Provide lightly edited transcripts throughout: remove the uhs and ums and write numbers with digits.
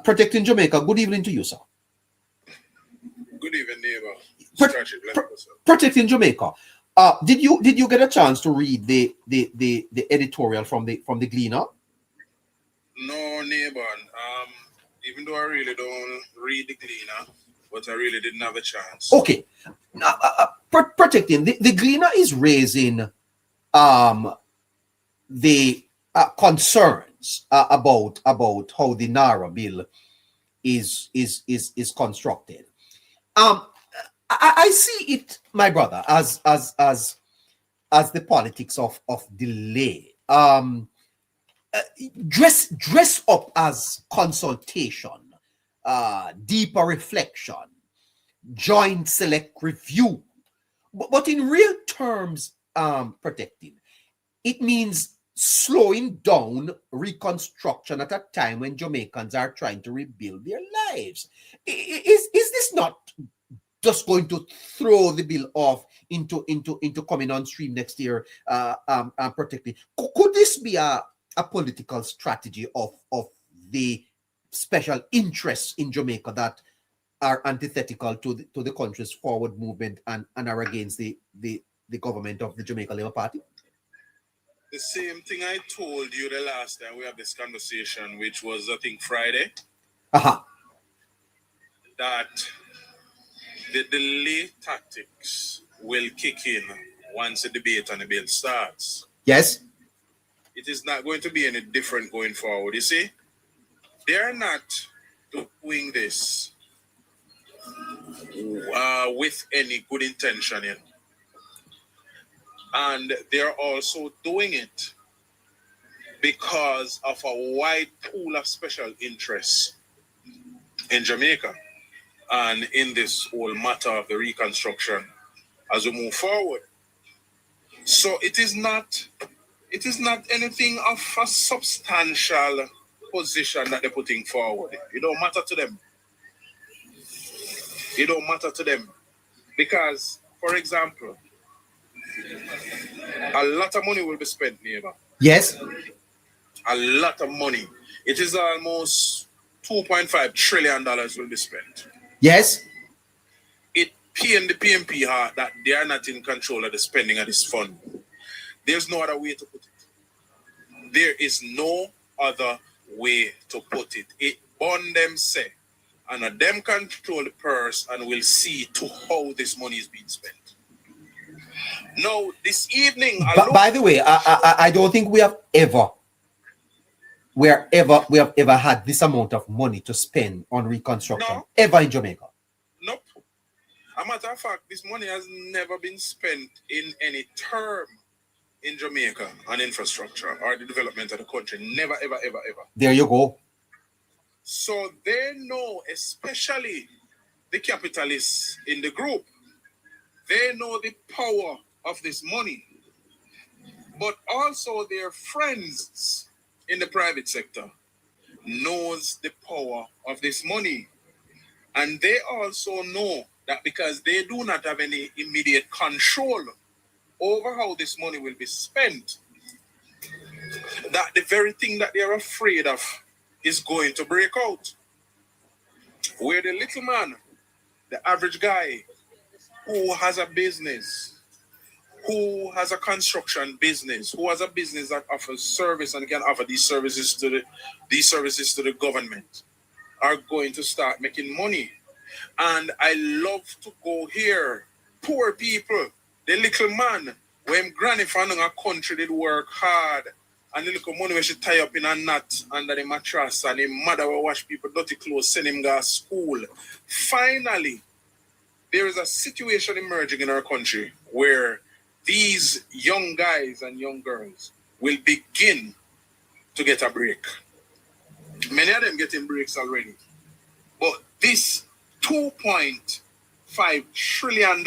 Protecting Jamaica, good evening to you, sir. Good evening, neighbor. Protecting Jamaica. Did you get a chance to read the editorial from the Gleaner? No, neighbor. Even though I really don't read the Gleaner, but I really didn't have a chance. Okay. Protecting the Gleaner is raising the concerns about how the NaRRA bill is constructed. I see it, my brother, as the politics of delay. Dress up as consultation, deeper reflection, joint select review. But in real terms, protecting, it means slowing down reconstruction at a time when Jamaicans are trying to rebuild their lives. Is this not just going to throw the bill off into coming on stream next year, protecting? Could this be a political strategy of the special interests in Jamaica that are antithetical to the country's forward movement and are against the government of the Jamaica Labour Party? The same thing I told you the last time we had this conversation, which was, I think, Friday. Uh-huh. That the delay tactics will kick in once the debate on the bill starts. Yes. It is not going to be any different going forward. You see, they are not doing this with any good intention in. And they're also doing it because of a wide pool of special interests in Jamaica and in this whole matter of the reconstruction as we move forward. So it is not anything of a substantial position that they're putting forward. It don't matter to them. It don't matter to them. Because, for example, a lot of money will be spent, neighbor. Yes. A lot of money. It is almost $2.5 trillion will be spent. Yes. It pains the PMP heart that they are not in control of the spending of this fund. There's no other way to put it. There is no other way to put it. It bond them say, and them control the purse and will see to how this money is being spent. Now, this evening... By the way, I don't think we have ever had this amount of money to spend on reconstruction ever in Jamaica. Nope. As a matter of fact, this money has never been spent in any term in Jamaica on infrastructure or the development of the country. Never, ever, ever, ever. There you go. So they know, especially the capitalists in the group, they know the power of this money, but also their friends in the private sector knows the power of this money. And they also know that because they do not have any immediate control over how this money will be spent, that the very thing that they're afraid of is going to break out. Where the little man, the average guy who has a business, who has a construction business, who has a business that offers service and can offer these services to the government, are going to start making money. And I love to go here. Poor people, the little man, when granny found in a country did work hard, and the little money we should tie up in a knot under the mattress, and his mother will wash people dirty clothes, send him to school. Finally, there is a situation emerging in our country where these young guys and young girls will begin to get a break. Many of them getting breaks already. But this $2.5 trillion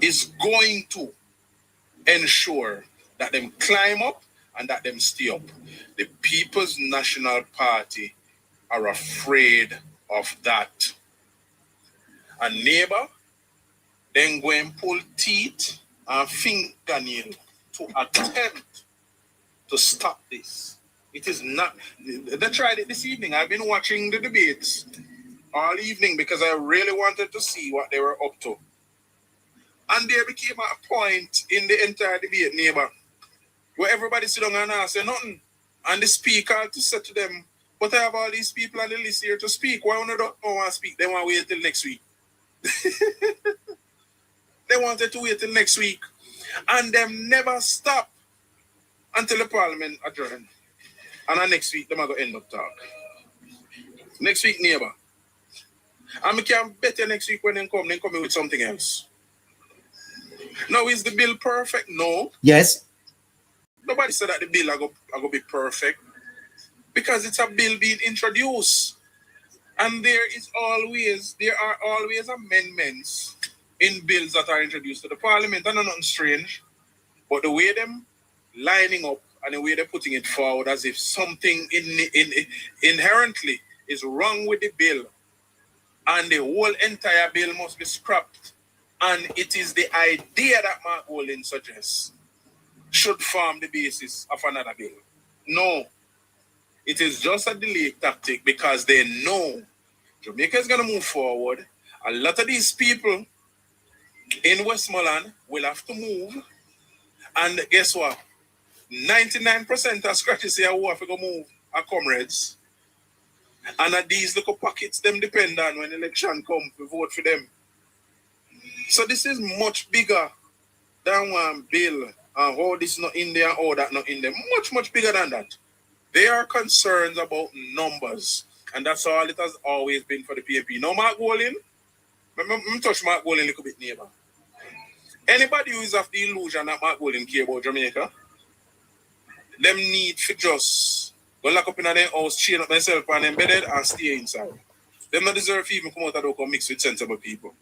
is going to ensure that them climb up and that them stay up. The People's National Party are afraid of that. A neighbor then go and pull teeth and fingernail to attempt to stop this. It is not. They tried it this evening. I've been watching the debates all evening because I really wanted to see what they were up to. And there became a point in the entire debate, neighbor, where everybody sit down and not say nothing. And the speaker to say to them, but I have all these people on the list here to speak. Why don't want to speak? They want to wait till next week. They wanted to wait till next week. And them never stop until the parliament adjourned. And then next week, them are going to end up talk. Next week, neighbor. And we can bet you next week when they come with something else. Now, is the bill perfect? No. Yes. Nobody said that the bill are going to be perfect. Because it's a bill being introduced. And there are always amendments in bills that are introduced to the parliament. And nothing strange. But the way them lining up and the way they're putting it forward as if something inherently is wrong with the bill and the whole entire bill must be scrapped. And it is the idea that Mark Golding suggests should form the basis of another bill. No. It is just a delay tactic because they know Jamaica is going to move forward. A lot of these people in Westmoreland will have to move. And guess what? 99% of scratches here who have to go move are comrades. And at these little pockets them depend on when election come to vote for them. So this is much bigger than one bill. Oh, this not in there, oh, that not in there. Much, much bigger than that. They are concerns about numbers. And that's all it has always been for the PNP. Now, Mark Golding, let me touch Mark Golding a little bit, neighbor. Anybody who is of the illusion that Mark Golding care about Jamaica, them need to just go lock up in their house, chain up themselves and embedded and stay inside. Them not deserve to even come out and don't come mix with sensible people.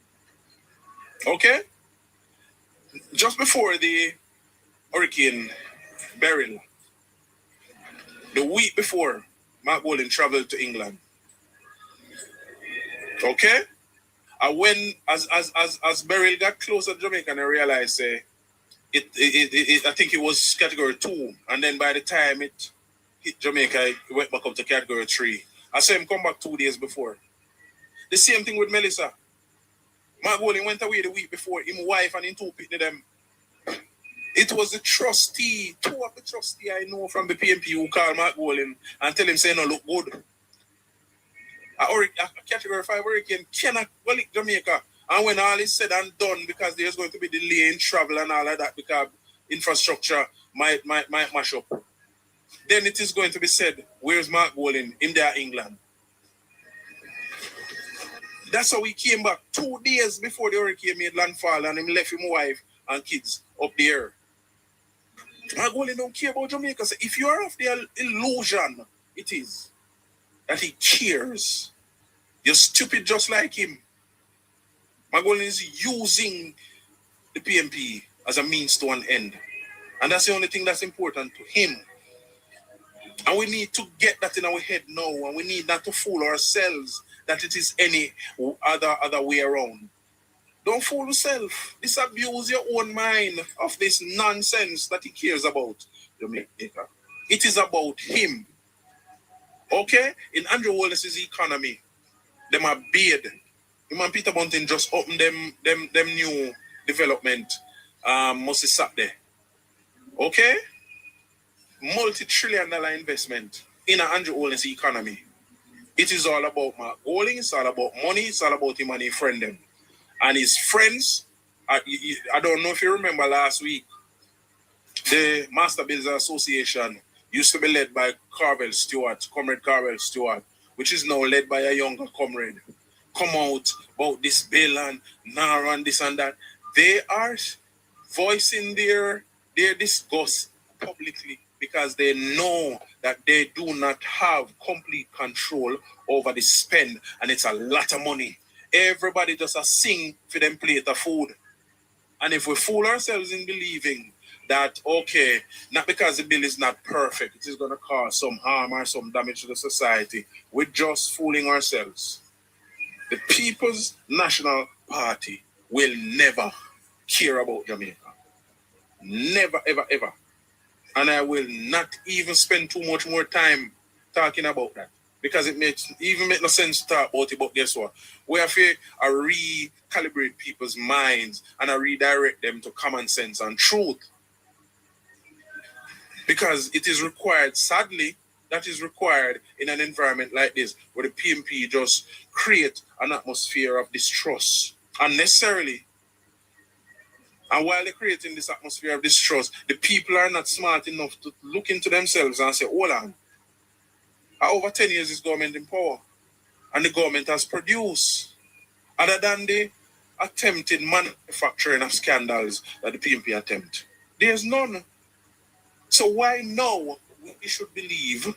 Okay? Just before the Hurricane Beryl, the week before, Mark Golding traveled to England. Okay? And when, as Beryl got closer to Jamaica, and I realized, I think it was category 2. And then by the time it hit Jamaica, it went back up to category 3. I saw him come back 2 days before. The same thing with Melissa. Mark Golding went away the week before, his wife and him 2 pitney them. It was the trustee, 2 of the trustee I know from the PNP who called Mark Golding and tell him, say, no, look good. A category 5 hurricane cannot go lick Jamaica. And when all is said and done, because there's going to be delay in travel and all of that, because infrastructure might mash up, then it is going to be said, where's Mark Golding in there, England? That's how he came back 2 days before the hurricane made landfall and he left his wife and kids up there. Mark Golding don't care about Jamaica. So if you are of the illusion, it is that he cares. You're stupid just like him. Mark Golding is using the PNP as a means to an end. And that's the only thing that's important to him. And we need to get that in our head now. And we need not to fool ourselves that it is any other way around. Don't fool yourself. Disabuse your own mind of this nonsense that he cares about Jamaica. It is about him. Okay? In Andrew Wallace's economy, them are bid. Him and Peter Bunting just opened them new development. Must sat there. Okay? Multi-trillion-dollar investment in an Andrew Wallace economy. It is all about Mark Golding. It's all about money. It's all about him and his friend them. And his friends, I don't know if you remember last week, the Master Builder Association used to be led by Comrade Carvel Stewart, which is now led by a younger comrade. Come out about this bill and NaRRA and this and that. They are voicing their disgust publicly because they know that they do not have complete control over the spend, and it's a lot of money. Everybody just a sing for them plate of food. And if we fool ourselves in believing that, okay, not because the bill is not perfect, it is going to cause some harm or some damage to the society, we're just fooling ourselves. The People's National Party will never care about Jamaica. Never, ever, ever. And I will not even spend too much more time talking about that. Because it makes no sense to talk about it, but guess what? We have to recalibrate people's minds and redirect them to common sense and truth. Because it is required, sadly, that is required in an environment like this, where the PMP just create an atmosphere of distrust unnecessarily. And while they're creating this atmosphere of distrust, the people are not smart enough to look into themselves and say, hold on, over 10 years is government in power, and the government has produced, other than the attempted manufacturing of scandals that the PMP attempt, there's none. So why now we should believe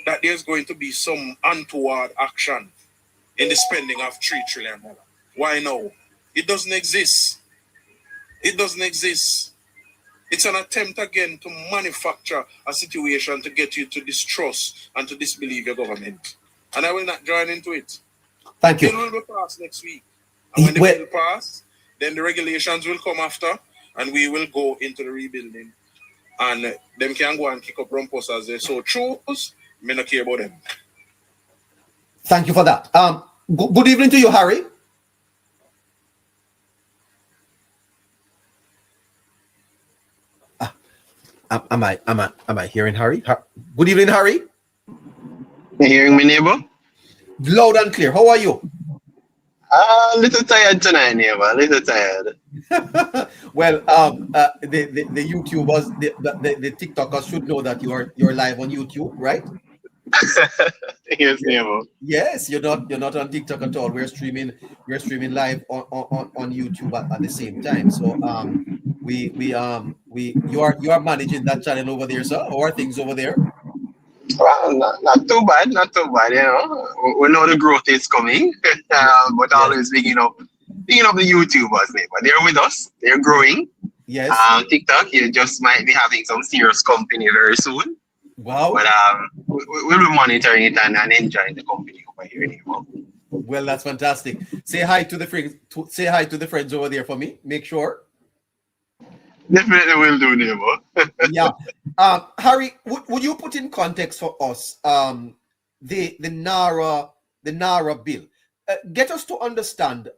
that there's going to be some untoward action in the spending of $3 trillion? Why now? It doesn't exist. It doesn't exist. It's an attempt again to manufacture a situation to get you to distrust and to disbelieve your government. And I will not join into it. Thank you. The bill will pass next week. And when the bill pass, then the regulations will come after, and we will go into the rebuilding. And them can go and kick up rumpus as they so choose. Me not care about them. Thank you for that. Good evening to you, Harry. Am I hearing Harry? Good evening, Harry. You hearing me, neighbor? Loud and clear. How are you? A little tired tonight, neighbor. A little tired. Well, the YouTubers, the TikTokers should know that you're live on YouTube, right? Yes, neighbor. Yes, you're not on TikTok at all. We're streaming live on YouTube at the same time. So you are managing that channel over there, sir. How are things over there? Well, not too bad, not too bad. You know, we know the growth is coming, but always picking up the YouTubers, neighbor. They're with us. They're growing. Yes. TikTok, you just might be having some serious company very soon. Wow. But we'll be monitoring it and enjoying the company over here, neighbor. Well, that's fantastic. Say hi to the friends. Say hi to the friends over there for me. Make sure. Definitely will do, neighbor. Yeah. Harry, would you put in context for us the NaRRA bill? Get us to understand,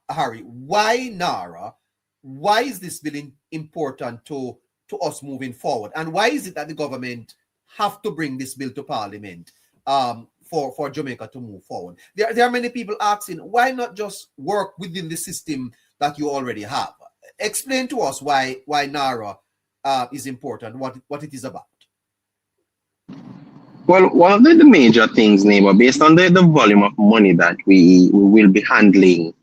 Harry, why NaRRA? Why is this bill important to us moving forward? And why is it that the government have to bring this bill to Parliament for Jamaica to move forward? There are many people asking, why not just work within the system that you already have? Explain to us why NaRRA is important, what it is about. Well, one of the major things, neighbor, based on the volume of money that we will be handling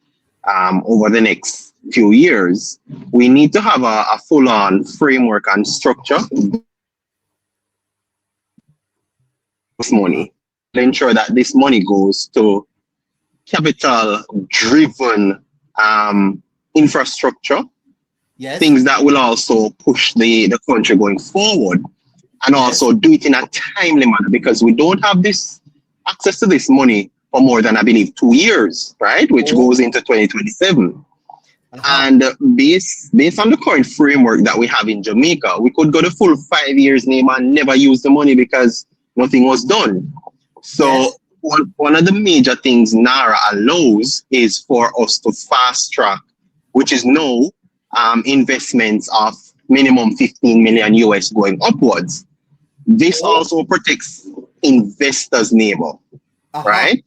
over the next few years, we need to have a full-on framework and structure this money to ensure that this money goes to capital-driven infrastructure. Yes. Things that will also push the country going forward, and also do it in a timely manner, because we don't have this access to this money for more than, I believe, 2 years, right? Which goes into 2027. And based on the current framework that we have in Jamaica, we could go the full 5 years, name, and never use the money because nothing was done. So one of the major things NaRRA allows is for us to fast track, which is now investments of minimum 15 million US going upwards. This also protects investors, neighbor, right?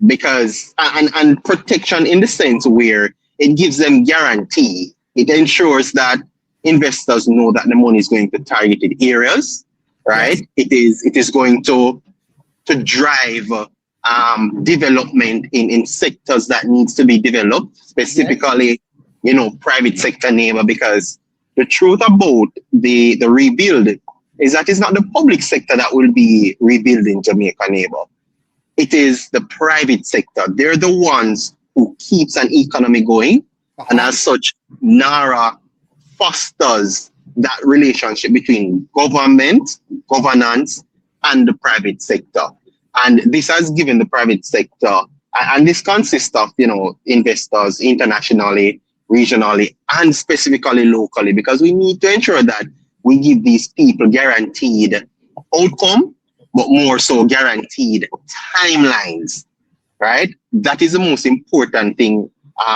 Because and protection in the sense where it gives them guarantee. It ensures that investors know that the money is going to targeted areas, right? Yes. It is going to drive development in sectors that needs to be developed, specifically, private sector, neighbor, because the truth about the rebuild is that it's not the public sector that will be rebuilding Jamaica, neighbor. It is the private sector. They're the ones who keeps an economy going. And as such, NaRRA fosters that relationship between government, governance, and the private sector. And this has given the private sector, and this consists of, investors internationally, regionally, and specifically locally, because we need to ensure that we give these people guaranteed outcome, but more so guaranteed timelines, right? That is the most important thing,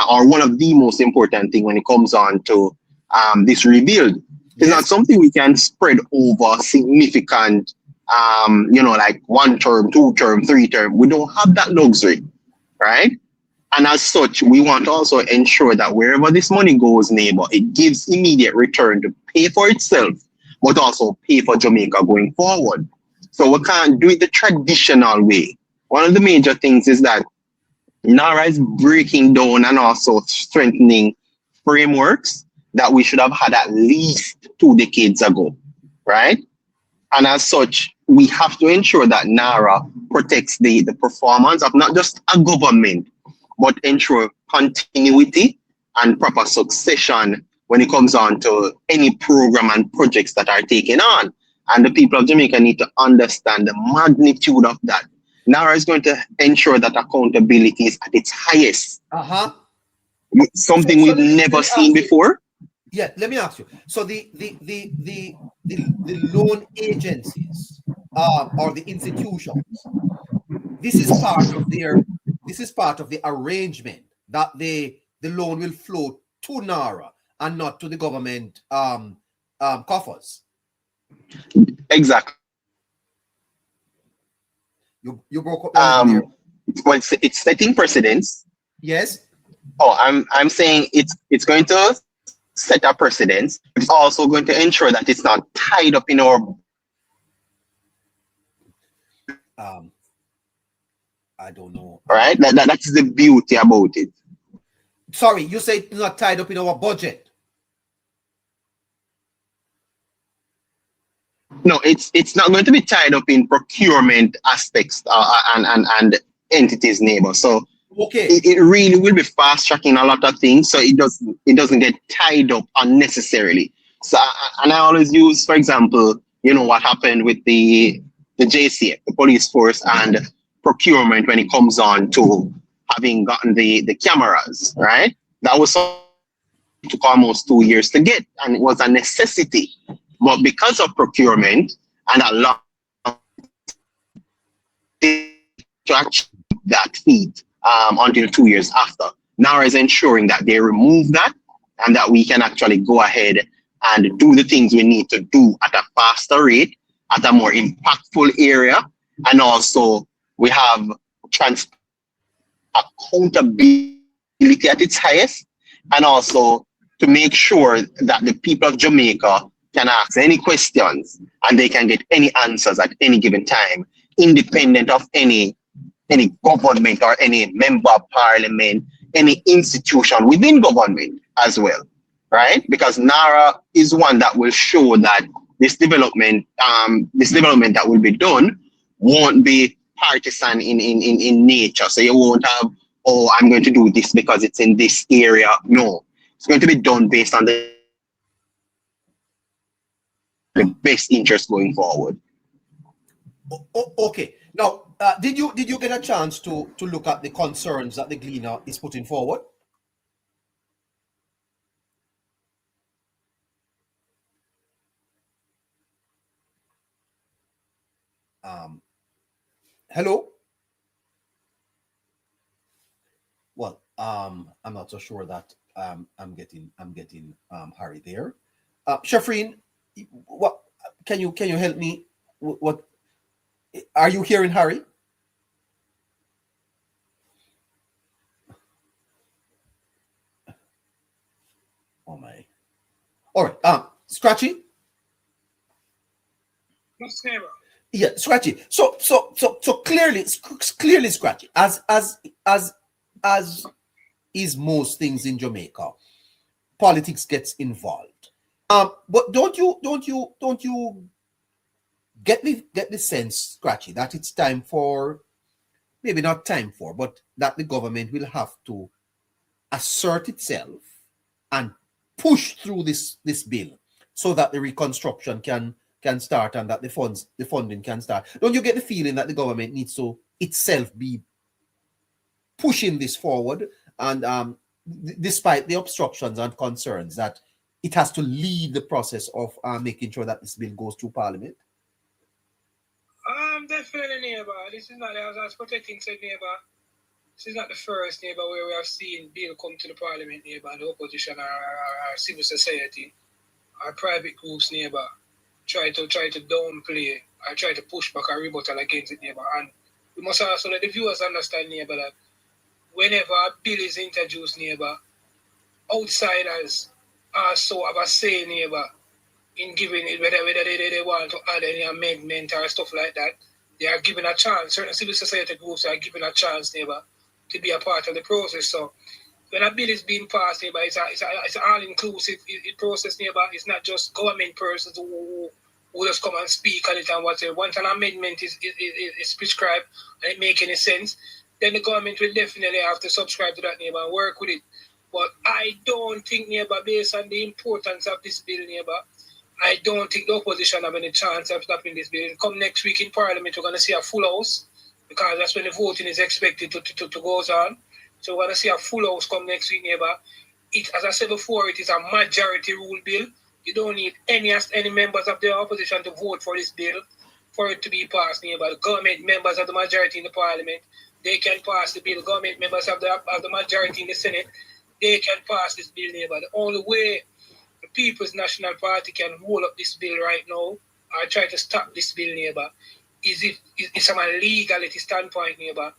or one of the most important thing when it comes on to this rebuild. It's not something we can spread over significant, like 1 term, 2 term, 3 term. We don't have that luxury, right? And as such, we want to also ensure that wherever this money goes, neighbor, it gives immediate return to pay for itself, but also pay for Jamaica going forward. So we can't do it the traditional way. One of the major things is that NaRRA is breaking down and also strengthening frameworks that we should have had at least 2 decades ago, right? And as such, we have to ensure that NaRRA protects the performance of not just a government, but ensure continuity and proper succession when it comes on to any program and projects that are taken on. And the people of Jamaica need to understand the magnitude of that. NaRRA is going to ensure that accountability is at its highest. Something we've never seen before. Yeah, let me ask you. So the loan agencies or the institutions, this is part of the arrangement that the loan will flow to NaRRA and not to the government coffers. Exactly. You broke up. Well, it's setting precedents. Yes. Oh, I'm saying it's going to set a precedence. It's also going to ensure that it's not tied up in our. I don't know. Right? That's the beauty about it. Sorry, you say it's not tied up in our budget. No, it's not going to be tied up in procurement aspects and entities, neighbor. So okay, it really will be fast tracking a lot of things, so it doesn't get tied up unnecessarily. So and I always use, for example, what happened with the JCF, the police force, and procurement when it comes on to having gotten the cameras, right? That was took almost 2 years to get, and it was a necessity. But because of procurement and a lot to achieve that feat until 2 years after, NaRRA is ensuring that they remove that and that we can actually go ahead and do the things we need to do at a faster rate, at a more impactful area, and also we have accountability at its highest, and also to make sure that the people of Jamaica can ask any questions and they can get any answers at any given time, independent of any government or any member of parliament, any institution within government as well, right? Because NaRRA is one that will show that this development that will be done won't be partisan in nature. So you won't have, oh, I'm going to do this because it's in this area. No, it's going to be done based on the best interest going forward. Okay. Now, did you get a chance to look at the concerns that the Gleaner is putting forward? Hello. Well, I'm not so sure that I'm getting Harry there. Shafreen, what can you help me? What are you hearing, Harry? Oh my! All right, Scratchy. Yeah, Scratchy. So clearly, Scratchy. As is most things in Jamaica, politics gets involved. But don't you get the sense, Scratchy, that it's time for, maybe not time for, but that the government will have to assert itself and push through this bill so that the reconstruction can start and that the funding can start. Don't you get the feeling that the government needs to itself be pushing this forward, and despite the obstructions and concerns that it has to lead the process of making sure that this bill goes through Parliament? Definitely, neighbor. This is not, as Protecting said, neighbor, this is not the first, neighbor, where we have seen bill come to the Parliament, neighbor, the opposition or civil society or private groups, neighbor, try to downplay or try to push back or rebuttal against it, neighbor. And we must also let the viewers understand, neighbor, that whenever a bill is introduced, neighbor, outsiders also have a say, neighbor, in giving it, whether they want to add any amendment or stuff like that. They are given a chance. Certain civil society groups are given a chance, neighbor, to be a part of the process. So when a bill is being passed, neighbor, it's an all-inclusive process, neighbor. It's not just government persons who just come and speak on it and whatever. Once an amendment is prescribed and it make any sense, then the government will definitely have to subscribe to that, neighbor, and work with it. But I don't think, neighbor, based on the importance of this bill, neighbor, I don't think the opposition have any chance of stopping this bill. Come next week in Parliament, we're going to see a full house, because that's when the voting is expected to go on. So we're going to see a full house come next week, neighbor. As I said before, it is a majority rule bill. You don't need any members of the opposition to vote for this bill for it to be passed, neighbor. The government members of the majority in the Parliament, they can pass the bill. Government members of the majority in the Senate, they can pass this bill, neighbor. The only way the People's National Party can hold up this bill right now or try to stop this bill, neighbor, is if it's from a legality standpoint, neighbor.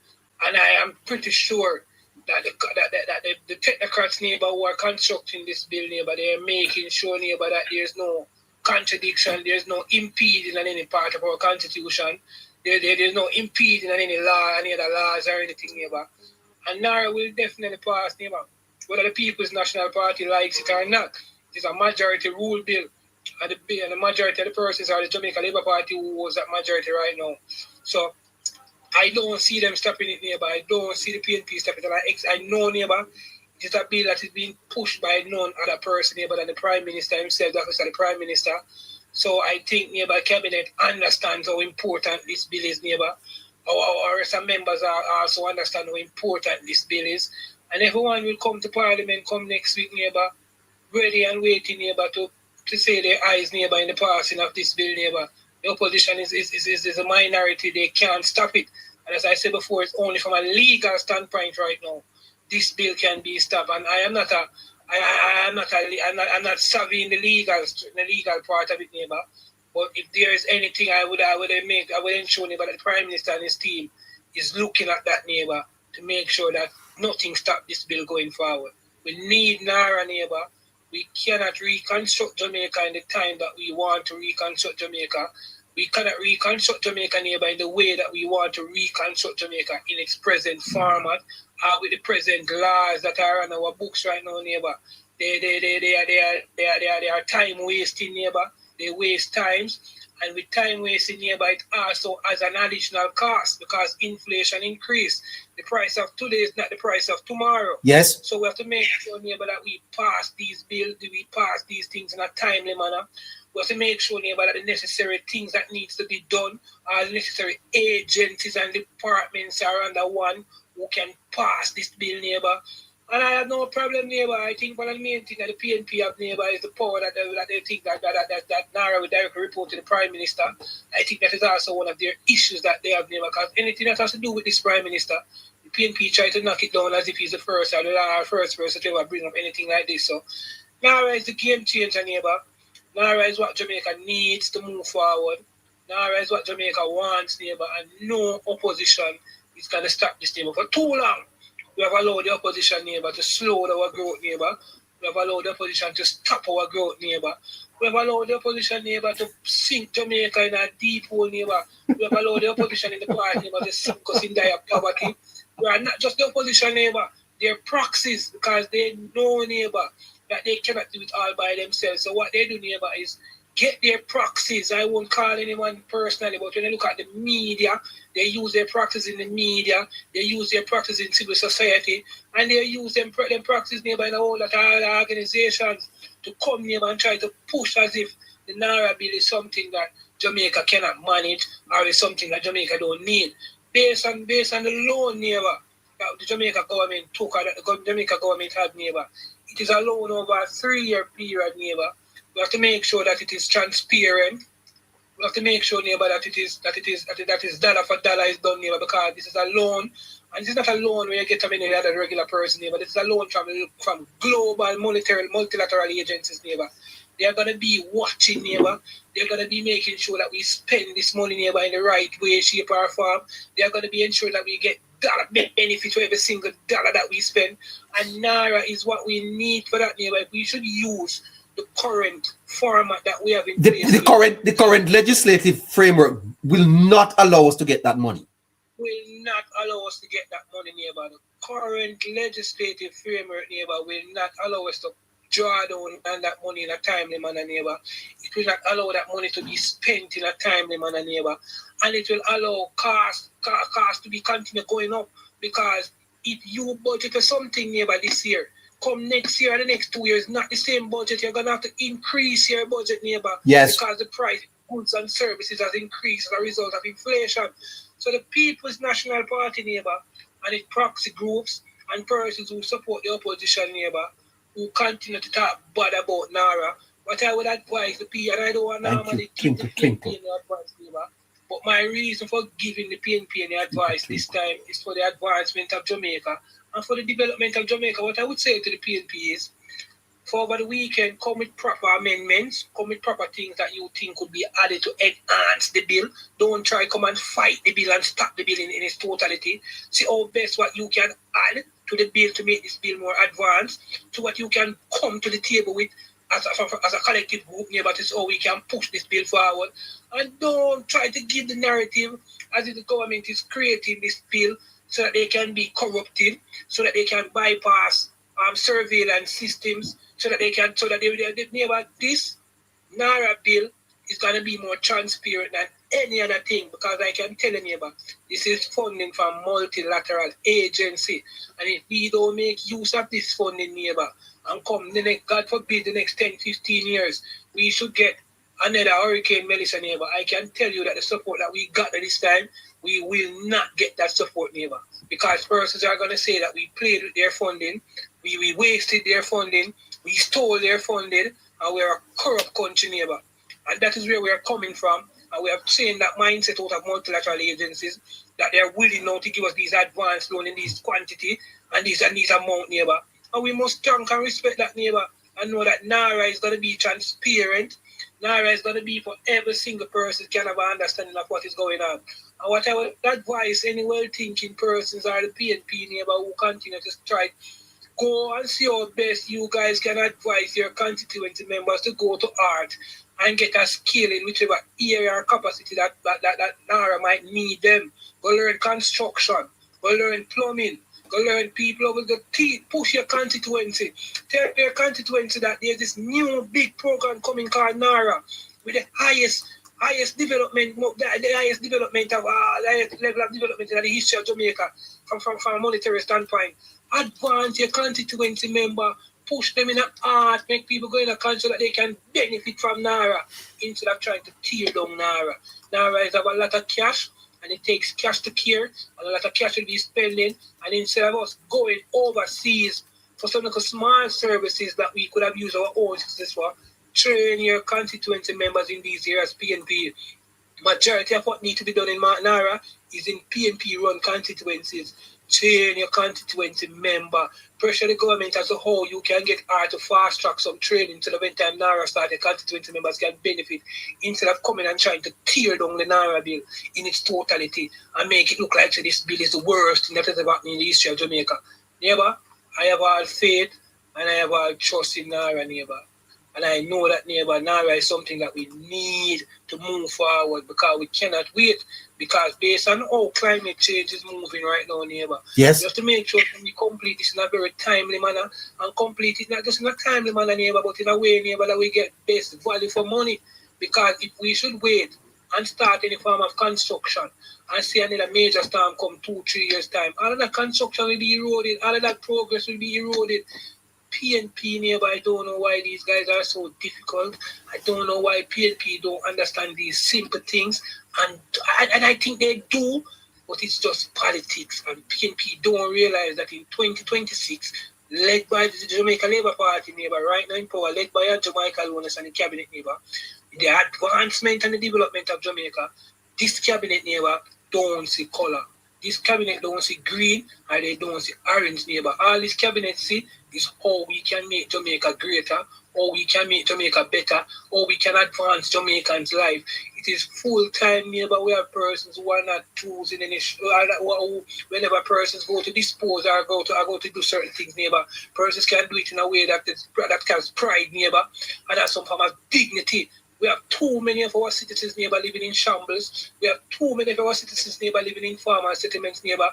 And I am pretty sure that the technocrats, neighbor, who are constructing this bill, neighbor, they are making sure, neighbor, that there's no contradiction, there's no impeding on any part of our constitution, there's no impeding on any law, any other laws or anything, neighbor. And NaRRA will definitely pass, neighbor, whether the People's National Party likes it or not. It's a majority rule bill, and the majority of the persons are the Jamaica Labour Party who was that majority right now. So I don't see them stopping it, neighbor. I don't see the PNP stopping it. I know, neighbor, it is a bill that is being pushed by none other person, neighbor, than the Prime Minister himself, the office of the Prime Minister. So I think, neighbor, Cabinet understands how important this bill is, neighbor. Our some members also understand how important this bill is. And everyone will come to Parliament come next week, neighbor, ready and waiting, neighbor, to say their eyes, neighbor, in the passing of this bill, neighbor. The opposition is a minority. They can't stop it. And as I said before, it's only from a legal standpoint right now this bill can be stopped. And I am not I'm not savvy in the legal part of it, neighbor. But if there is anything I would ensure, neighbor, that the Prime Minister and his team is looking at that, neighbor, to make sure that nothing stops this bill going forward. We need NaRRA, neighbor. We cannot reconstruct Jamaica in the time that we want to reconstruct Jamaica. We cannot reconstruct Jamaica, neighbor, in the way that we want to reconstruct Jamaica in its present format, with the present laws that are on our books right now, neighbor. They are time wasting, neighbor. They waste times. And with time wasting, neighbor, it also has an additional cost because inflation increased. The price of today is not the price of tomorrow. Yes. So we have to make sure, neighbor, that we pass these bills, we pass these things in a timely manner. We have to make sure, neighbor, that the necessary things that needs to be done, all the necessary agencies and departments are under one who can pass this bill, neighbor. And I have no problem, neighbor. I think one of the main things that the PNP have, neighbor, is the power that they think that NaRRA will directly report to the Prime Minister. I think that is also one of their issues that they have, neighbor, because anything that has to do with this Prime Minister, the PNP try to knock it down as if he's the first or the first person to ever bring up anything like this. So NaRRA is the game changer, neighbor. NaRRA is what Jamaica needs to move forward. NaRRA is what Jamaica wants, neighbor, and no opposition is going to stop this, neighbor. For too long, we have allowed the opposition, neighbor, to slow our growth, neighbor. We have allowed the opposition to stop our growth, neighbor. We have allowed the opposition, neighbor, to sink Jamaica in a deep hole, neighbor. We have allowed the opposition in the party, neighbor, to sink us in dire poverty. We are not just the opposition, neighbor. They're proxies because they know, neighbor, that they cannot do it all by themselves. So what they do, neighbor, is get their proxies. I won't call anyone personally, but when you look at the media, they use their practice in the media, they use their practice in civil society, and they use them practice, neighbor, in all that other organizations to come, neighbor, and try to push as if the NaRRA bill is something that Jamaica cannot manage or is something that Jamaica don't need. Based on the loan, neighbor, that the Jamaica government took or that the Jamaica government had, neighbor, it it is a loan over a 3-year period, neighbor, we have to make sure that it is transparent. We have to make sure, neighbor, that it is dollar for dollar is done, neighbor, because this is a loan, and this is not a loan where you get from any other regular person, neighbor. This is a loan from global multilateral agencies, neighbor. They are going to be watching, neighbor. They're going to be making sure that we spend this money, neighbor, in the right way, shape, or form. They are going to be ensuring that we get dollar benefit for every single dollar that we spend. And NaRRA is what we need for that, neighbor. We should use the current format that we have in place. The current legislative framework will not allow us to get that money. Will not allow us to get that money, neighbor. The current legislative framework, neighbor, will not allow us to draw down on that money in a timely manner, neighbor. It will not allow that money to be spent in a timely manner, neighbor. And it will allow cost to be continue going up, because if you budget for something, neighbor, this year, come next year and the next 2 years, not the same budget, you're going to have to increase your budget, neighbor. Yes. Because the price of goods and services has increased as a result of inflation. So the People's National Party, neighbor, and its proxy groups and persons who support the opposition, neighbor, who continue to talk bad about NaRRA, what I would advise the PNP, and I don't want to normally give the PNP any advice, neighbor, but my reason for giving the PNP any advice this time is for the advancement of Jamaica and for the development of Jamaica. What I would say to the PNP is, for over the weekend, come with proper amendments, come with proper things that you think could be added to enhance the bill. Don't try come and fight the bill and stop the bill in its totality. See how best what you can add to the bill to make this bill more advanced, to what you can come to the table with as a collective group, neighbor, to see how we can push this bill forward. And don't try to give the narrative as if the government is creating this bill so that they can be corrupted, so that they can bypass surveillance systems, so that they neighbor, this NaRRA bill is going to be more transparent than any other thing, because I can tell you, neighbor, this is funding from multilateral agency, and if we don't make use of this funding, neighbor, and come the next, God forbid, the next 10, 15 years, we should get another Hurricane Melissa, neighbor. I can tell you that the support that we got at this time, we will not get that support, neighbor, because persons are going to say that we played with their funding, we wasted their funding, we stole their funding, and we're a corrupt country, neighbor. And that is where we are coming from. And we have changed that mindset out of multilateral agencies, that they're willing now to give us these advanced loans in this quantity and these amount, neighbor. And we must thank and respect that, neighbor, and know that NaRRA is going to be transparent. NaRRA is going to be for every single person can have an understanding of what is going on. And what I would advise any well-thinking persons or the PNP, neighbor, who continue to strike, go and see how best you guys can advise your constituency members to go to art and get a skill in whichever area or capacity that NaRRA might need them. Go learn construction, go learn plumbing, go learn people over the teeth, push your constituency. Tell your constituency that there's this new big program coming called NaRRA with the highest development, the highest development of the highest level of development in the history of Jamaica from a monetary standpoint. Advance your constituency member, push them in the art, make people go in a country so that they can benefit from NaRRA instead of trying to tear down NaRRA. NaRRA is about a lot of cash, and it takes cash to care, and a lot of cash will be spending, and instead of us going overseas for some of the small services that we could have used our own systems for, train your constituency members in these areas, PNP. Majority of what needs to be done in NaRRA is in PNP-run constituencies. Train your constituency member. Pressure the government as a whole. You can get hard to fast track some training so that when time NaRRA starts, the constituency members can benefit instead of coming and trying to tear down the NaRRA bill in its totality and make it look like this bill is the worst thing that has ever happened in the history of Jamaica. Neighbor, I have all faith and I have all trust in NaRRA, neighbor. And I know that, neighbor, NaRRA is something that we need to move forward, because we cannot wait. Because based on how climate change is moving right now, neighbor, yes, we have to make sure that we complete this in a very timely manner, and complete it not just in a timely manner, neighbor, but in a way, neighbor, that we get best value for money. Because if we should wait and start any form of construction and see another major storm come 2-3 years' time, all of that construction will be eroded, all of that progress will be eroded. PNP, neighbor, I don't know why these guys are so difficult. I don't know why PNP don't understand these simple things. And I think they do, but it's just politics. And PNP don't realize that in 2026, led by the Jamaica Labour Party, neighbor, right now in power, led by a Jamaica Loners and the cabinet, neighbor, the advancement and the development of Jamaica, this cabinet, neighbor, don't see color. This cabinet don't see green and they don't see orange, neighbor. All this cabinet see is how we can make Jamaica greater, how we can make Jamaica better, how we can advance Jamaicans' life. It is full-time, neighbor. We have persons who are not choosing any, whenever persons go to dispose or go to do certain things, neighbor, persons can do it in a way that carries pride, neighbor, and that's some form of dignity. We have too many of our citizens, neighbor, living in shambles. We have too many of our citizens, neighbor, living in farmer settlements, neighbor,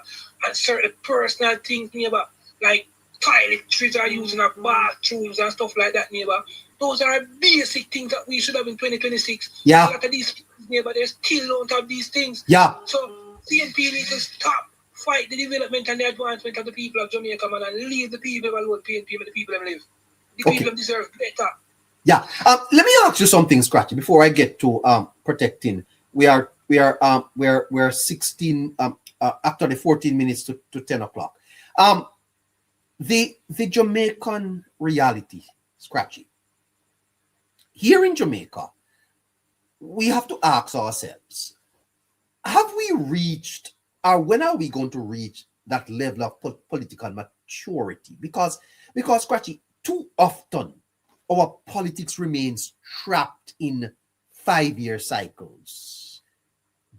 and certain personal things, neighbor, like toiletries are using our bathrooms and stuff like that, neighbor. Those are basic things that we should have in 2026. Yeah. A lot of these neighbor, they still don't have these things. Yeah. So PNP need to stop, fight the development and the advancement of the people of Jamaica, man, and leave the people alone. PNP and the people them live. The people deserve better. Yeah. Let me ask you something, Scratchy, before I get to protecting. We're 16 after the 14 minutes to 10 o'clock. The Jamaican reality, Scratchy. Here in Jamaica, we have to ask ourselves, have we reached, or when are we going to reach that level of political maturity? Because Scratchy, too often our politics remains trapped in 5-year cycles.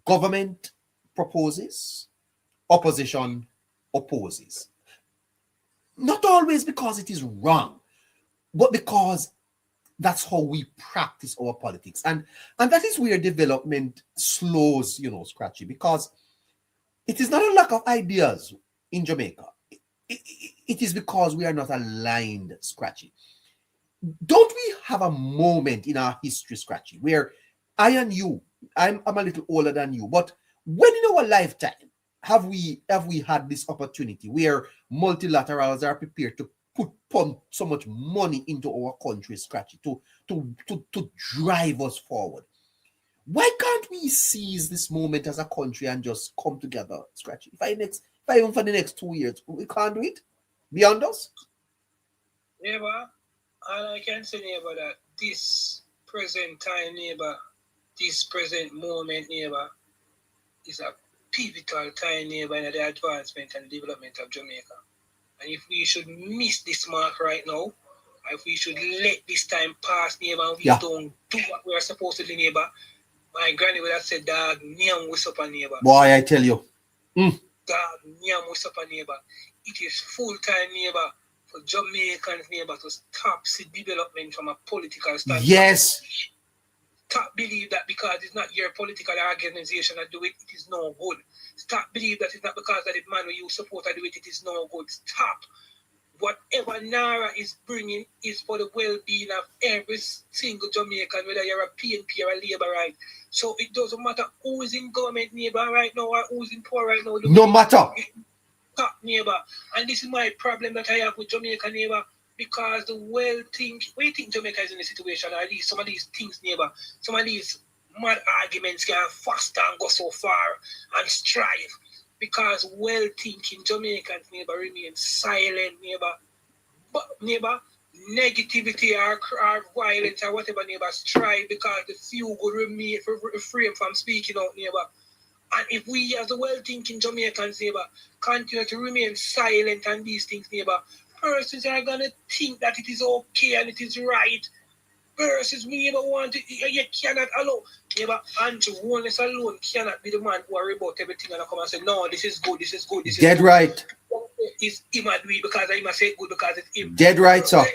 Government proposes, opposition opposes. Not always because it is wrong, but because that's how we practice our politics. And that is where development slows, Scratchy, because it is not a lack of ideas in Jamaica. It is because we are not aligned, Scratchy. Don't we have a moment in our history, Scratchy, where I and you, I'm a little older than you, but when in our lifetime have we had this opportunity where multilaterals are prepared to pump so much money into our country, Scratchy, to drive us forward? Why can't we seize this moment as a country and just come together, Scratchy? If even for the next 2 years, we can't do it beyond us? Neighbor, all I can say, neighbor, that this present time, neighbor, this present moment, neighbor, is a pivotal time, neighbor, in the advancement and development of Jamaica. And if we should miss this mark right now, if we should let this time pass, neighbor, and we don't do what we are supposed to do, neighbor, my granny would have said, dog, nyam was up a neighbor. Boy, I tell you. Dog, nyam was up a neighbor. It is full-time, neighbor, for Jamaicans, neighbor, to stop the development from a political standpoint. Yes. Stop believe that because it's not your political organization that do it, it is no good. Stop believe that it's not because that the man who you support that do it, it is no good. Stop. Whatever NaRRA is bringing is for the well-being of every single Jamaican, whether you're a PNP or a Labourite. So it doesn't matter who is in government, neighbor, right now, or who's in power right now. No matter. Stop, neighbor. And this is my problem that I have with Jamaica, neighbor, because we think Jamaica is in a situation, or at least some of these things, neighbor, some of these mad arguments can faster and go so far and strive. Because well-thinking Jamaicans, neighbor, remain silent, neighbor. But, neighbor, negativity or violence or whatever, neighbor, strive because the few would refrain from speaking out, neighbor. And if we, as the well-thinking Jamaicans, neighbor, continue to remain silent on these things, neighbor, persons are going to think that it is okay and it is right. Versus we never want to, you cannot allow. Neighbor, Andrew Wallace alone cannot be the man who worry about everything and come and say, no, this is good, this is good, this is dead good. Right. It's him and we because I must say good because it's him. Dead right, sir.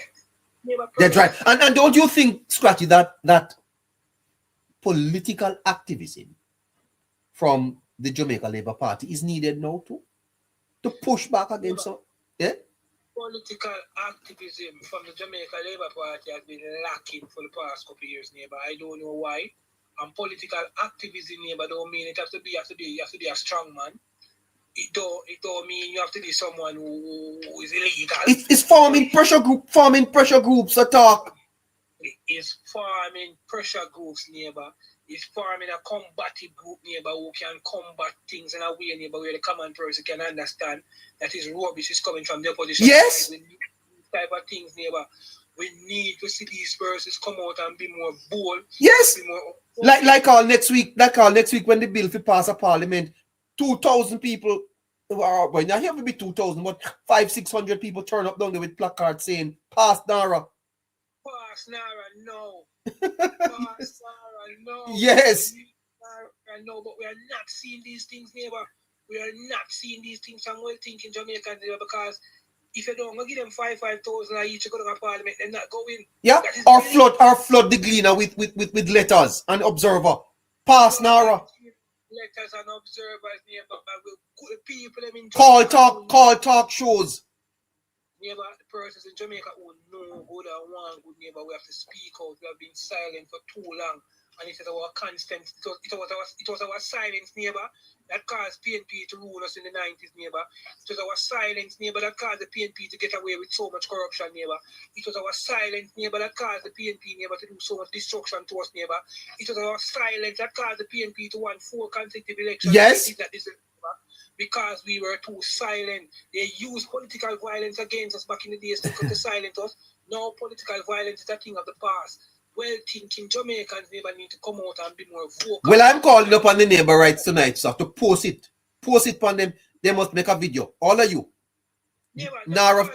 Dead right. And don't you think, Scratchy, that political activism from the Jamaica Labour Party is needed now too? To push back against some, Political activism from the Jamaica Labour Party has been lacking for the past couple of years, neighbor. I don't know why. And political activism, neighbor, don't mean it has to be a strong man. It don't mean you have to be someone who is illegal. It's forming pressure groups to talk. It is forming pressure groups, neighbor. It's forming a combative group, neighbor, who can combat things in a way, neighbor, where the common person can understand that his rubbish is coming from the opposition. Yes. type of things, neighbor. We need to see these persons come out and be more bold. Yes. Be more Like all next week when the bill will pass a parliament, 2,000 people, well, now here will be 2,000, but 500-600 people turn up down there with placards saying, pass NaRRA. Pass NaRRA, no. Pass NaRRA, no. Yes. NaRRA, no, but we are not seeing these things, neighbor. We are not seeing these things. I'm well thinking Jamaicans, neighbor, because if you don't give them 5,000 each to go to parliament, they're not going. Yeah, or flood the Gleaner with letters and observer. Pass NaRRA. Letters and observers, neighbor. Good people in Call talk shows. Neighbor, the persons in Jamaica who know good and want good, neighbor, we have to speak out. We have been silent for too long. And it is our constant, it was our silence, neighbor, that caused PNP to rule us in the 90s, neighbor. It was our silence, neighbor, that caused the PNP to get away with so much corruption, neighbor. It was our silence, neighbor, that caused the PNP, neighbor, to do so much destruction to us, neighbor. It was our silence that caused the PNP to win 4 consecutive elections. Yes. Because we were too silent. They used political violence against us back in the days to silence us. Now political violence is a thing of the past. Well-thinking Jamaicans neighbor need to come out and be more vocal. Well, I'm calling upon the neighbor rights tonight, sir, to post it. Post it upon them. They must make a video. All of you. Neighbor, NaRRA.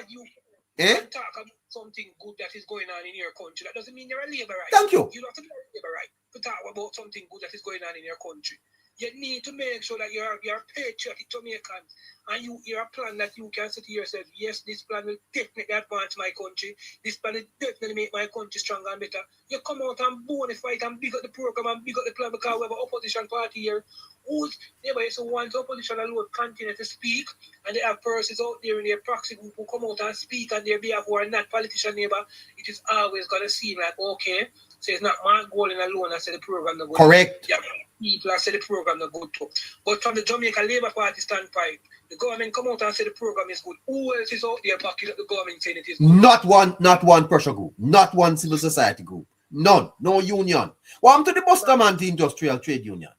Talk about something good that is going on in your country. That doesn't mean you're a labor right. Thank you. You don't have to be a labor right to talk about something good that is going on in your country. You need to make sure that you're patriotic Jamaican and you're a plan that you can say to yourself, yes, this plan will definitely advance my country. This plan will definitely make my country stronger and better. You come out and bonify and big up the program and big up the plan because we have an opposition party here who's neighbor, so once opposition alone continue to speak and they have persons out there in their proxy group who come out and speak on their behalf who are not politician neighbor, it is always going to seem like, okay, so it's not my goal in alone. I said the program not good. Correct. Yeah, people I said the program not good too. But from the Jamaica Labour Party standpoint, the government come out and say the program is good. Who else is out there backing up the government saying it is good? Not one pressure group. Not one civil society group. None. No union. What happened to the Bustamante Industrial Trade Union?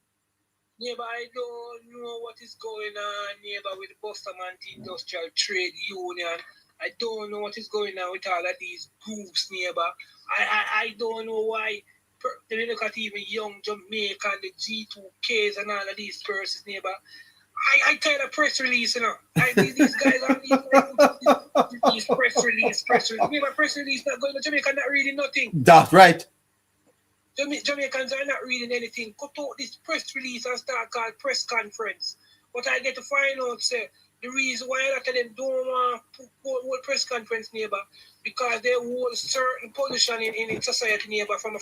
Neighbor, I don't know what is going on, neighbor, with the Bustamante Industrial Trade Union. I don't know what is going on with all of these groups, neighbor. I don't know why they look at even young Jamaica and the G2Ks and all of these persons, neighbor. I tired of press release, you know. These guys are these press release. Neighbor, press release not going to Jamaica, not reading nothing. That's right. Jamaicans are not reading anything. Cut out this press release and start called press conference. But I get to find out, say, the reason why a lot of them don't want to hold press conference, neighbor, because they hold certain position in society, neighbor, from a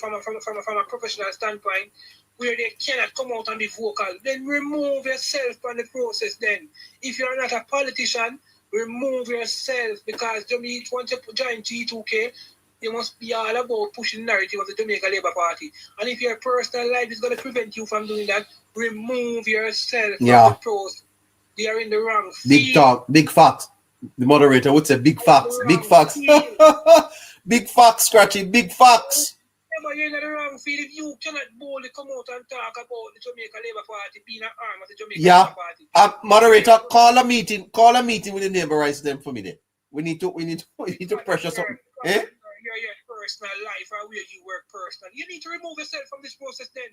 professional standpoint, where they cannot come out and be vocal. Then remove yourself from the process then. If you're not a politician, remove yourself, because once you join G2K, you must be all about pushing the narrative of the Jamaica Labour Party. And if your personal life is going to prevent you from doing that, remove yourself from the process. They are in the wrong field. Big talk, big facts. The moderator would say big facts, big facts. Big facts, Scratchy, big facts. Remember, you're in the wrong field. If you cannot boldly come out and talk about the Jamaica Labour Party being an arm of the Jamaica Labour Party. Moderator, call a meeting with the neighbor rights them for me there. We need to pressure something. Your personal life or where you work personally. You need to remove yourself from this process then.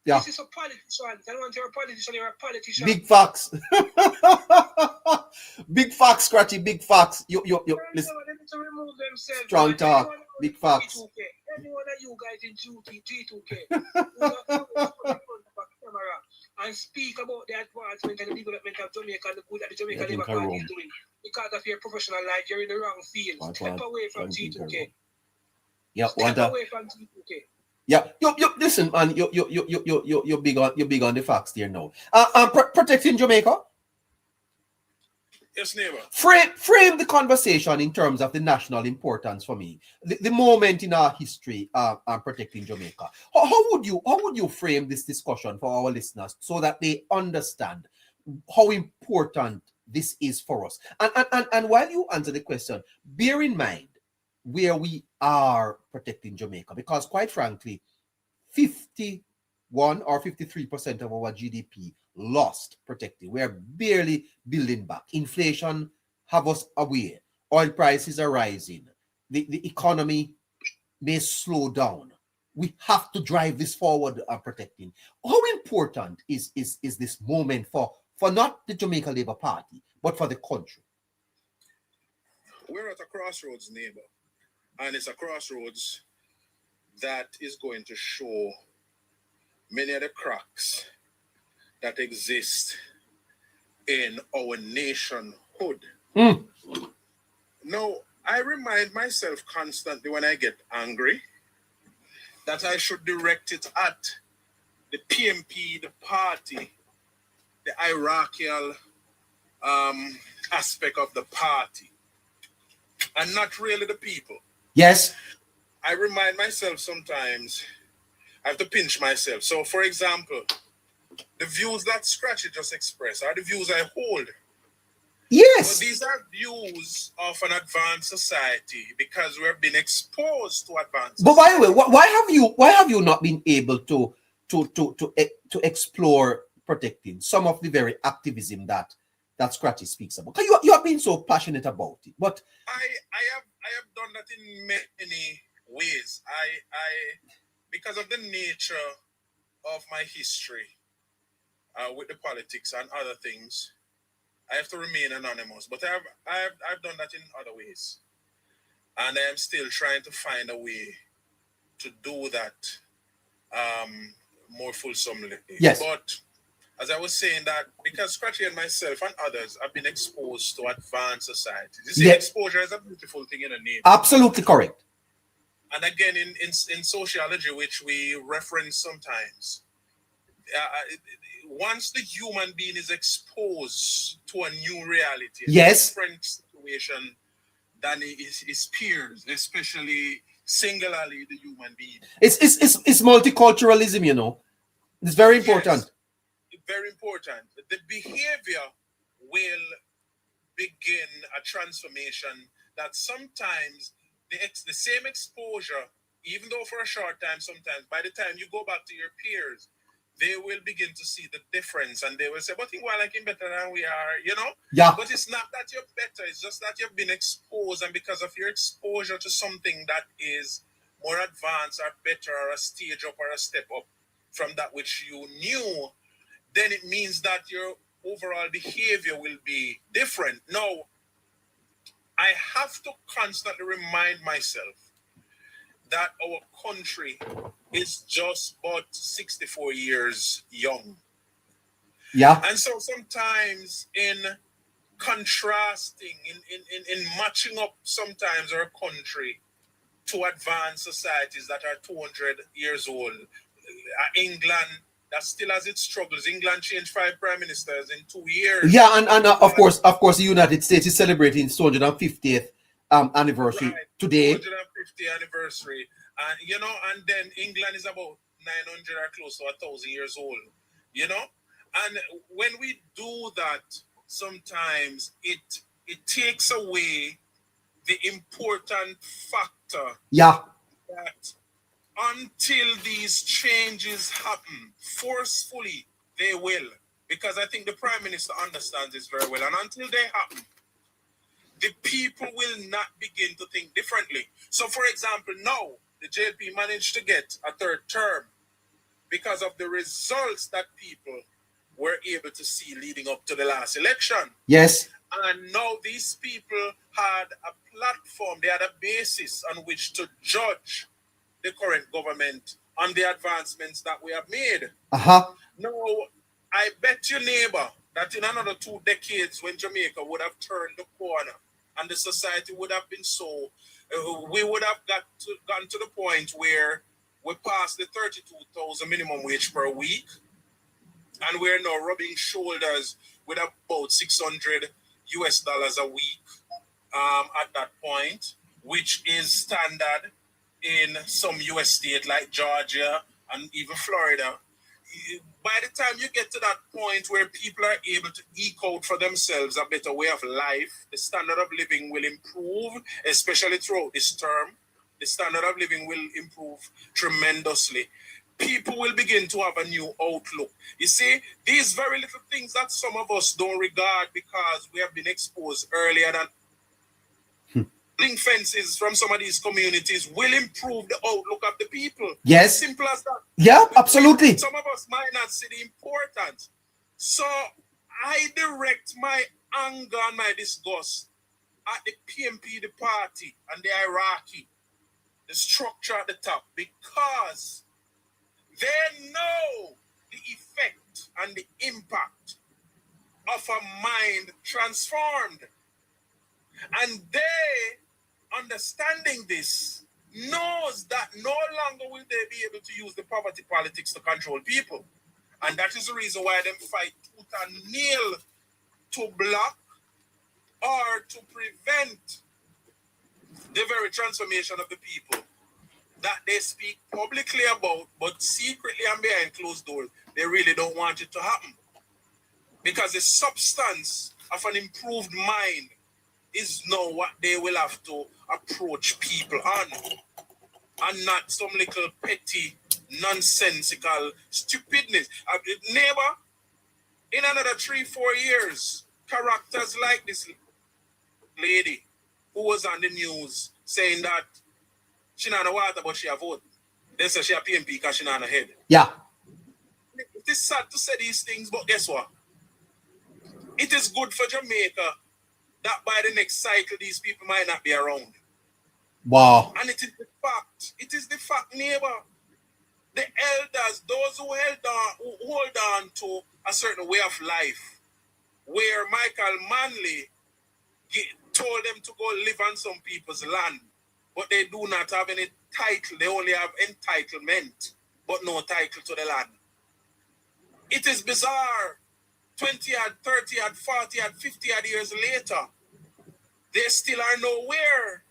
Yeah. This is a politician. And once you're a politician, you're a politician. Big facts. Big facts, Scratchy, big facts. You listen. They need to remove themselves. Strong talk. Big facts. Anyone of you guys in G2K and speak about the advancement and the development of Jamaica and the good that the Jamaica Labour Party is doing. Because of your professional life, you're in the wrong field. Step away from G2K. Yeah, Step away from G2K. Yeah, listen, man. You're big on the facts there now. Protecting Jamaica. Yes, neighbor. Frame the conversation in terms of the national importance for me. The moment in our history, protecting Jamaica. How would you frame this discussion for our listeners so that they understand how important this is for us? And while you answer the question, bear in mind where we are protecting Jamaica, because quite frankly, 51 or 53% of our GDP lost protecting. We are barely building back. Inflation have us away. oil prices are rising, the economy may slow down. We have to drive this forward, protecting. How important is this moment for not the Jamaica Labour Party, but for the country? We're at a crossroads, neighbor, and it's a crossroads that is going to show many of the cracks that exist in our nationhood. Now, I remind myself constantly when I get angry that I should direct it at the PMP, the party, the hierarchical aspect of the party, and not really the people. Yes. I remind myself sometimes, I have to pinch myself. So, for example, the views that Scratchy just expressed are the views I hold. Yes. So these are views of an advanced society because we have been exposed to advanced. But by the way, why have you not been able to explore protecting some of the very activism that Scratchy speaks about? Because you have been so passionate about it. But I have done that in many ways. I because of the nature of my history with the politics and other things, I have to remain anonymous. But I've done that in other ways, and I am still trying to find a way to do that more fulsomely. Yes. But as I was saying, that because Scratchy and myself and others have been exposed to advanced societies. You see, exposure is a beautiful thing in a name. Absolutely correct. And again, in sociology, which we reference sometimes, once the human being is exposed to a new reality, yes, a different situation than his peers, especially singularly the human being. It's multiculturalism, you know. It's very important. Yes, very important. The behavior will begin a transformation that sometimes the same exposure, even though for a short time, sometimes by the time you go back to your peers, they will begin to see the difference and they will say, but we're like better than we are, you know? Yeah. But it's not that you're better, it's just that you've been exposed, and because of your exposure to something that is more advanced or better or a stage up or a step up from that which you knew, then it means that your overall behavior will be different. Now, I have to constantly remind myself that our country is just about 64 years young. Yeah. And so sometimes in contrasting, in matching up sometimes our country to advanced societies that are 200 years old, England, that still has its struggles. England changed 5 prime ministers in 2 years. Yeah, and of course, the United States is celebrating its 250th anniversary today. 250th anniversary, and you know, and then England is about 900 or close to 1,000 years old. You know, and when we do that, sometimes it takes away the important factor. Yeah. That until these changes happen forcefully, they will. Because I think the Prime Minister understands this very well. And until they happen, the people will not begin to think differently. So, for example, now the JLP managed to get a 3rd term because of the results that people were able to see leading up to the last election. Yes. And now these people had a platform, they had a basis on which to judge the current government on the advancements that we have made. Uh-huh. Now, I bet you, neighbor, that in another 2 decades, when Jamaica would have turned the corner and the society would have been so, we would have gotten to the point where we passed the 32,000 minimum wage per week, and we're now rubbing shoulders with about $600 a week at that point, which is standard in some US state like Georgia and even Florida. By the time you get to that point where people are able to eke out for themselves a better way of life, the standard of living will improve, especially throughout this term. The standard of living will improve tremendously. People will begin to have a new outlook. You see, these very little things that some of us don't regard because we have been exposed earlier than Building fences from some of these communities will improve the outlook of the people. Yes. Simple as that. Yeah, absolutely. Some of us might not see the importance. So I direct my anger and my disgust at the PMP, the party, and the hierarchy, the structure at the top, because they know the effect and the impact of a mind transformed. And they, understanding this, knows that no longer will they be able to use the poverty politics to control people. And that is the reason why they fight tooth and nail to block or to prevent the very transformation of the people that they speak publicly about, but secretly and behind closed doors, they really don't want it to happen. Because the substance of an improved mind is now what they will have to approach people on, and not some little petty, nonsensical stupidness. Neighbor, in another 3-4 years, characters like this lady who was on the news saying that she not a water but she a vote. They say she a PMP because she not a head. Yeah. It is sad to say these things, but guess what? It is good for Jamaica that by the next cycle these people might not be around. Wow. And it is the fact. It is the fact, neighbor. The elders, those who hold on to a certain way of life, where Michael Manley told them to go live on some people's land, but they do not have any title. They only have entitlement, but no title to the land. It is bizarre. 20 odd, 30 odd, 40 odd, 50 odd years later, they still are nowhere.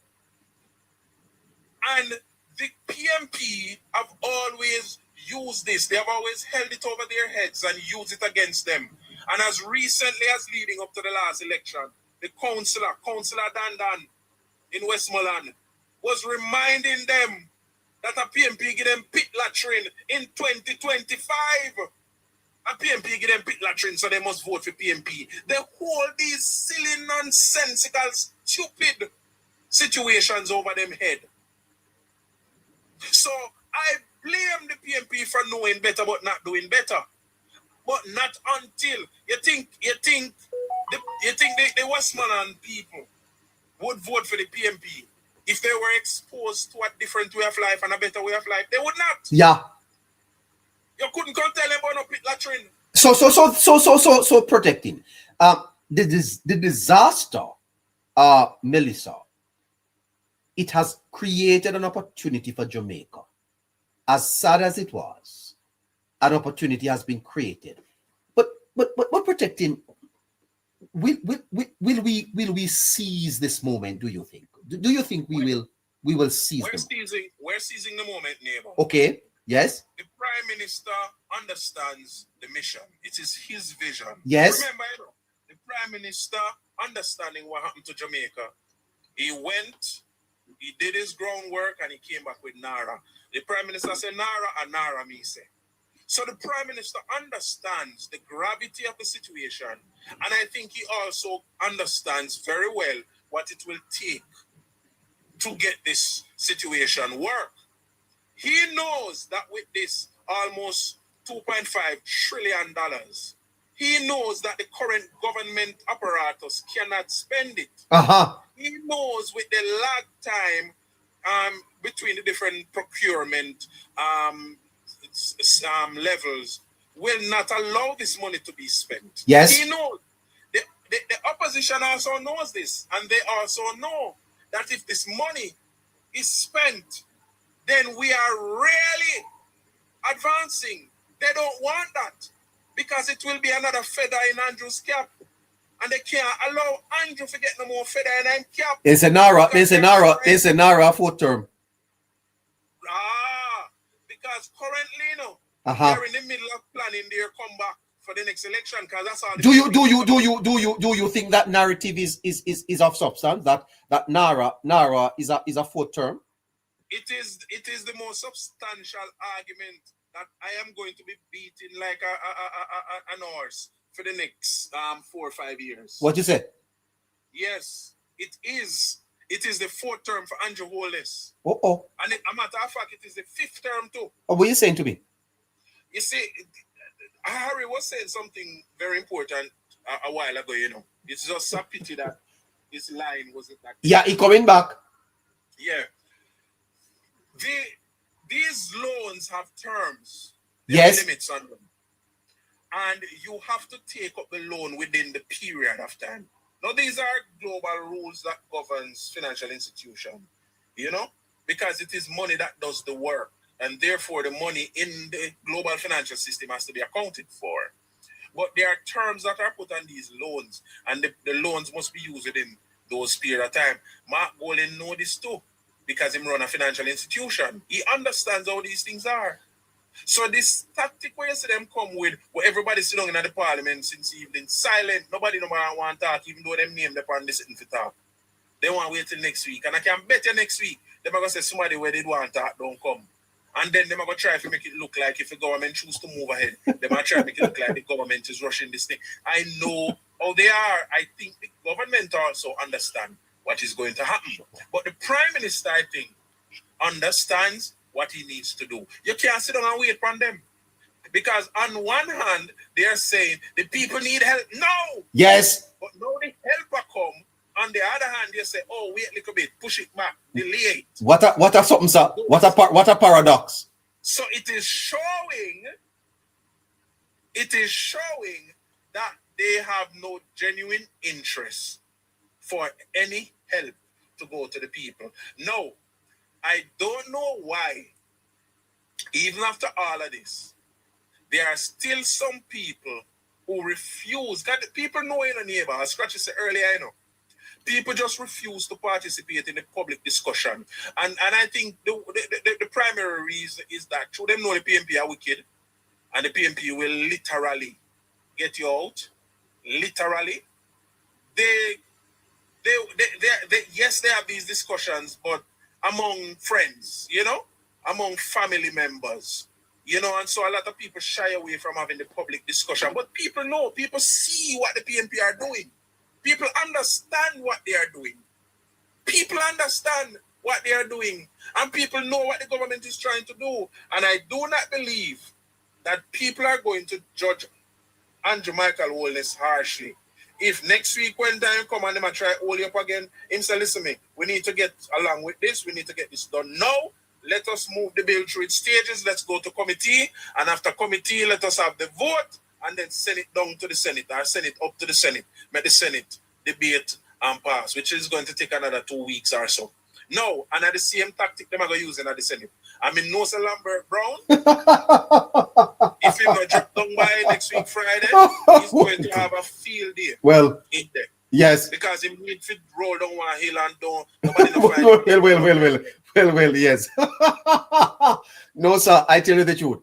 And the PMP have always used this. They have always held it over their heads and used it against them. And as recently as leading up to the last election, the Councillor Dan in Westmoreland, was reminding them that a PMP give them pit latrine in 2025. A PMP give them pit latrine, so they must vote for PMP. They hold these silly, nonsensical, stupid situations over them head. So I blame the PMP for knowing better but not doing better. But not until you think the Westmoreland people would vote for the PMP if they were exposed to a different way of life and a better way of life. They would not. Yeah. You couldn't come tell them about no pit latrine. So protecting. The disaster, Melissa, it has created an opportunity for Jamaica. As sad as it was, an opportunity has been created. But protecting, will we seize this moment? Do you think? Do you think we will seize it? We're seizing the moment, neighbor. Okay. Yes. The Prime Minister understands the mission. It is his vision. Yes. Remember, the Prime Minister understanding what happened to Jamaica. He went, he did his groundwork, and he came back with NaRRA. The Prime Minister said NaRRA, and NaRRA me say. So the Prime Minister understands the gravity of the situation, and I think he also understands very well what it will take to get this situation work. He knows that with this almost $2.5 trillion, he knows that the current government apparatus cannot spend it. He knows with the lag time between the different procurement levels will not allow this money to be spent. Yes. He knows. The opposition also knows this, and they also know that if this money is spent, then we are really advancing. They don't want that because it will be another feather in Andrew's cap. And they can't allow Andrew to get no more feather in his cap. It's a NaRRA 4th term. Because currently, they're in the middle of planning their comeback for the next election. Because that's all. Do you think that narrative is of substance? That NaRRA is a 4th term? It is the most substantial argument that I am going to be beating like an horse for the next 4 or 5 years. What you say? Yes, it is. It is the 4th term for Andrew Holness. Oh. And a matter of fact, it is the 5th term too. Oh, what are you saying to me? You see, Harry was saying something very important a while ago, you know. It's just a pity that his line wasn't that. Yeah, he coming back. Yeah. These loans have terms. Yes. Limits on them. And you have to take up the loan within the period of time. Now, these are global rules that governs financial institutions, you know, because it is money that does the work. And therefore, the money in the global financial system has to be accounted for. But there are terms that are put on these loans, and the loans must be used within those period of time. Mark Golden knows this too, because he run a financial institution. He understands how these things are. So this tactic where you see them come with, where everybody sit down in the parliament since evening, silent, nobody no more want to talk, even though them name them on the sitting for talk. They want to wait till next week. And I can bet you next week, they're going to say somebody where they want to talk don't come. And then they're going to try to make it look like if the government choose to move ahead, they're going to try to make it look like the government is rushing this thing. I know how they are. I think the government also understand what is going to happen. But the Prime Minister, I think, understands what he needs to do. You can't sit down and wait for them. Because on one hand, they're saying the people need help. No! Yes. But now the helper come. On the other hand, they say, oh, wait a little bit, push it back, delay it. What a something, sir? What a paradox. So it is showing that they have no genuine interest for any help to go to the people. No, I don't know why, even after all of this, there are still some people who refuse. God, people know in a neighbor, as Scratchy said earlier, I know. People just refuse to participate in the public discussion. And I think the primary reason is that through them know the PMP are wicked, and the PMP will literally get you out. Literally. Yes, they have these discussions, but among friends, you know, among family members, you know, and so a lot of people shy away from having the public discussion. But people know, people see what the PMP are doing. People understand what they are doing. People understand what they are doing. And people know what the government is trying to do. And I do not believe that people are going to judge Andrew Michael Holness harshly. If next week when time come and they might try to hold you up again, him say, listen me, we need to get along with this. We need to get this done now. Let us move the bill through its stages. Let's go to committee. And after committee, let us have the vote. And then send it down to the Senate, or send it up to the Senate. Make the Senate debate and pass, which is going to take another 2 weeks or so. No, and at the same tactic they are going to use in the Senate. I mean, no Sir Lambert Brown, if he not drop down by next week Friday, he's going to have a field day. Well, in there. Yes. Because he need to roll down one hill and down. Nobody well, yes. No, sir, I tell you the truth.